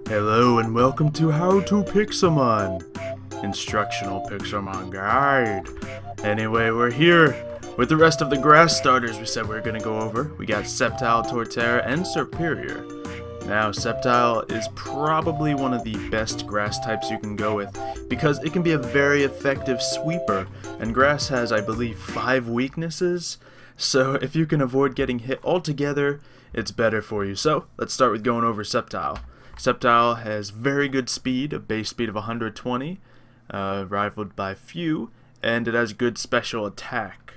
Hello and welcome to How to Pixelmon, instructional Pixelmon guide. Anyway, we're here with the rest of the grass starters we said we were going to go over. We got Sceptile, Torterra, and Serperior. Now, Sceptile is probably one of the best grass types you can go with because it can be a very effective sweeper, and grass has, I believe, 5 weaknesses. So if you can avoid getting hit altogether, it's better for you. So let's start with going over Sceptile. Sceptile has very good speed, a base speed of 120, rivaled by few, and it has good special attack.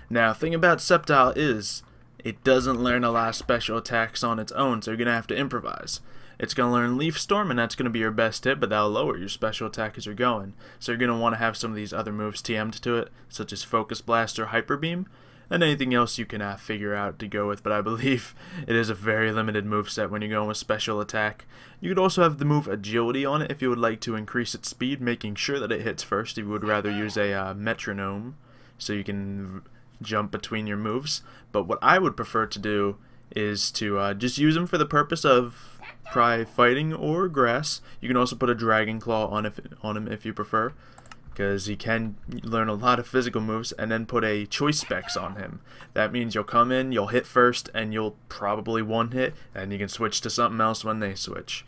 Now, thing about Sceptile is, it doesn't learn a lot of special attacks on its own, so you're going to have to improvise. It's going to learn Leaf Storm, and that's going to be your best hit, but that'll lower your special attack as you're going. So you're going to want to have some of these other moves TM'd to it, such as Focus Blast or Hyper Beam, and anything else you can figure out to go with, but I believe it is a very limited moveset when you're going with special attack. You could also have the move Agility on it if you would like to increase its speed, making sure that it hits first if you would rather use a metronome, so you can jump between your moves. But what I would prefer to do is to just use them for the purpose of probably fighting or grass. You can also put a Dragon Claw on him if you prefer, because he can learn a lot of physical moves, and then put a Choice Specs on him. That means you'll come in, you'll hit first, and you'll probably one-hit, and you can switch to something else when they switch.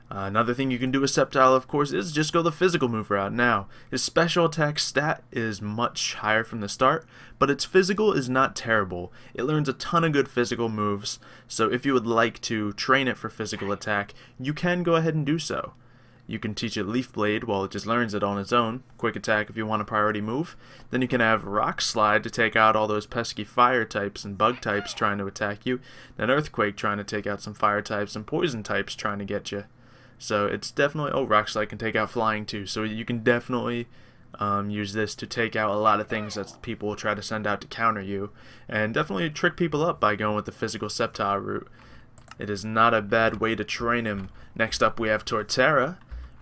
Another thing you can do with Sceptile, of course, is just go the physical move route. Now, his special attack stat is much higher from the start, but its physical is not terrible. It learns a ton of good physical moves, so if you would like to train it for physical attack, you can go ahead and do so. You can teach it Leaf Blade while it just learns it on its own, Quick Attack if you want a priority move. Then you can have Rock Slide to take out all those pesky fire types and bug types trying to attack you. Then Earthquake trying to take out some fire types and poison types trying to get you. So it's definitely, oh, Rock Slide can take out flying too, so you can definitely use this to take out a lot of things that people will try to send out to counter you. And definitely trick people up by going with the physical Sceptile route. It is not a bad way to train him. Next up we have Torterra.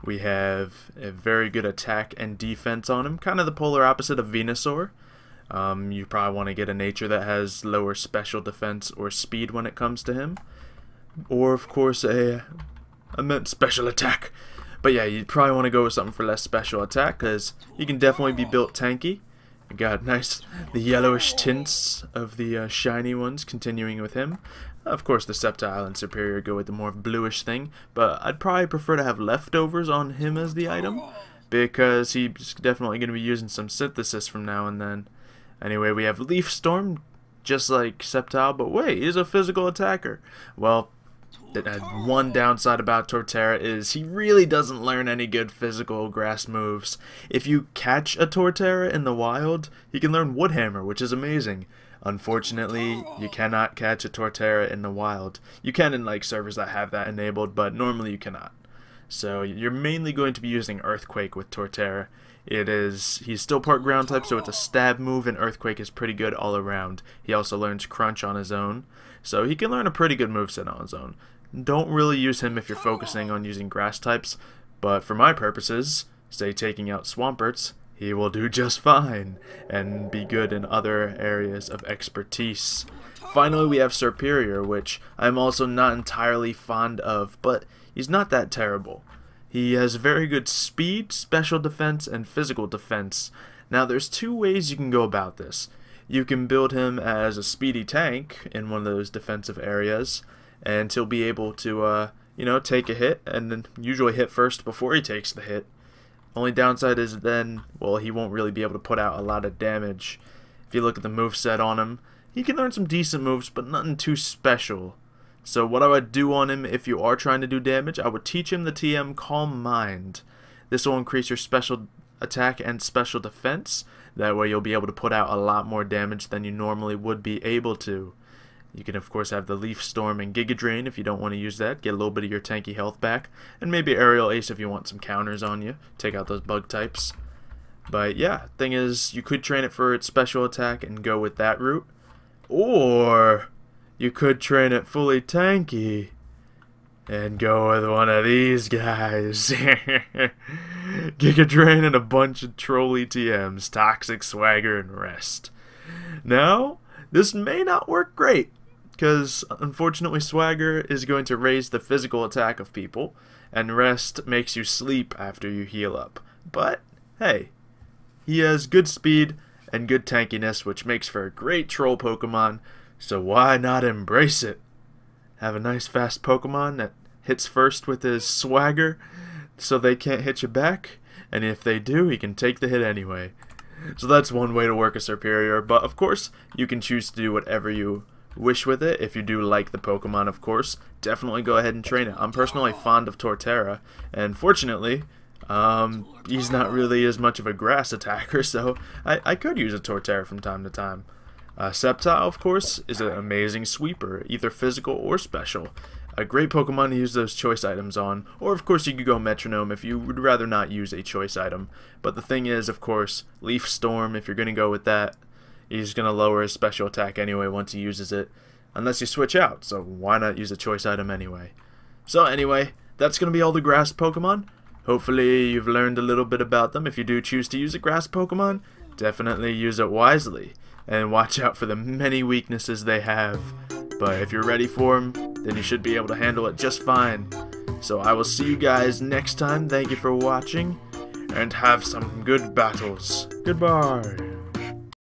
We have a very good attack and defense on him, kind of the polar opposite of Venusaur. You probably want to get a nature that has lower special defense or speed when it comes to him. Or, of course, I meant special attack. But yeah, you'd probably want to go with something for less special attack, because he can definitely be built tanky. You got nice, the yellowish tints of the shiny ones continuing with him. Of course, the Sceptile and Serperior go with the more bluish thing, but I'd probably prefer to have leftovers on him as the item, because he's definitely going to be using some synthesis from now and then. Anyway, we have Leaf Storm, just like Sceptile, but wait, he's a physical attacker. Well, one downside about Torterra is he really doesn't learn any good physical grass moves. If you catch a Torterra in the wild, he can learn Wood Hammer, which is amazing. Unfortunately, you cannot catch a Torterra in the wild. You can in like servers that have that enabled, but normally you cannot. So you're mainly going to be using Earthquake with Torterra. He's still part ground type, so it's a stab move, and Earthquake is pretty good all around. He also learns Crunch on his own, so he can learn a pretty good moveset on his own. Don't really use him if you're focusing on using grass types, but for my purposes, say taking out Swamperts, he will do just fine and be good in other areas of expertise. Finally, we have Serperior, which I'm also not entirely fond of, but he's not that terrible. He has very good speed, special defense, and physical defense. Now, there's 2 ways you can go about this. You can build him as a speedy tank in one of those defensive areas, and he'll be able to, take a hit, and then usually hit first before he takes the hit. Only downside is then, well, he won't really be able to put out a lot of damage. If you look at the moveset on him, he can learn some decent moves, but nothing too special. So what I would do on him if you are trying to do damage, I would teach him the TM Calm Mind. This will increase your special attack and special defense. That way you'll be able to put out a lot more damage than you normally would be able to. You can of course have the Leaf Storm and Giga Drain if you don't want to use that, get a little bit of your tanky health back, and maybe Aerial Ace if you want some counters on you, take out those bug types. But yeah, thing is, you could train it for its special attack and go with that route, or you could train it fully tanky and go with one of these guys. Giga Drain and a bunch of trolly TMs, Toxic, Swagger, and Rest. Now, this may not work great, because unfortunately Swagger is going to raise the physical attack of people, and Rest makes you sleep after you heal up. But, hey, he has good speed and good tankiness, which makes for a great troll Pokemon, so why not embrace it? Have a nice fast Pokemon that hits first with his Swagger, so they can't hit you back, and if they do, he can take the hit anyway. So that's one way to work a Serperior, but of course, you can choose to do whatever you wish with it. If you do like the Pokemon, of course, definitely go ahead and train it. I'm personally fond of Torterra, and fortunately, he's not really as much of a grass attacker, so I could use a Torterra from time to time. Sceptile, of course, is an amazing sweeper, either physical or special. A great Pokemon to use those choice items on, or of course you could go Metronome if you would rather not use a choice item. But the thing is, of course, Leaf Storm, if you're going to go with that, he's going to lower his special attack anyway once he uses it, unless you switch out, so why not use a choice item anyway? So anyway, that's going to be all the grass Pokemon. Hopefully you've learned a little bit about them. If you do choose to use a grass Pokemon, definitely use it wisely, and watch out for the many weaknesses they have. But if you're ready for them, then you should be able to handle it just fine. So I will see you guys next time. Thank you for watching, and have some good battles. Goodbye.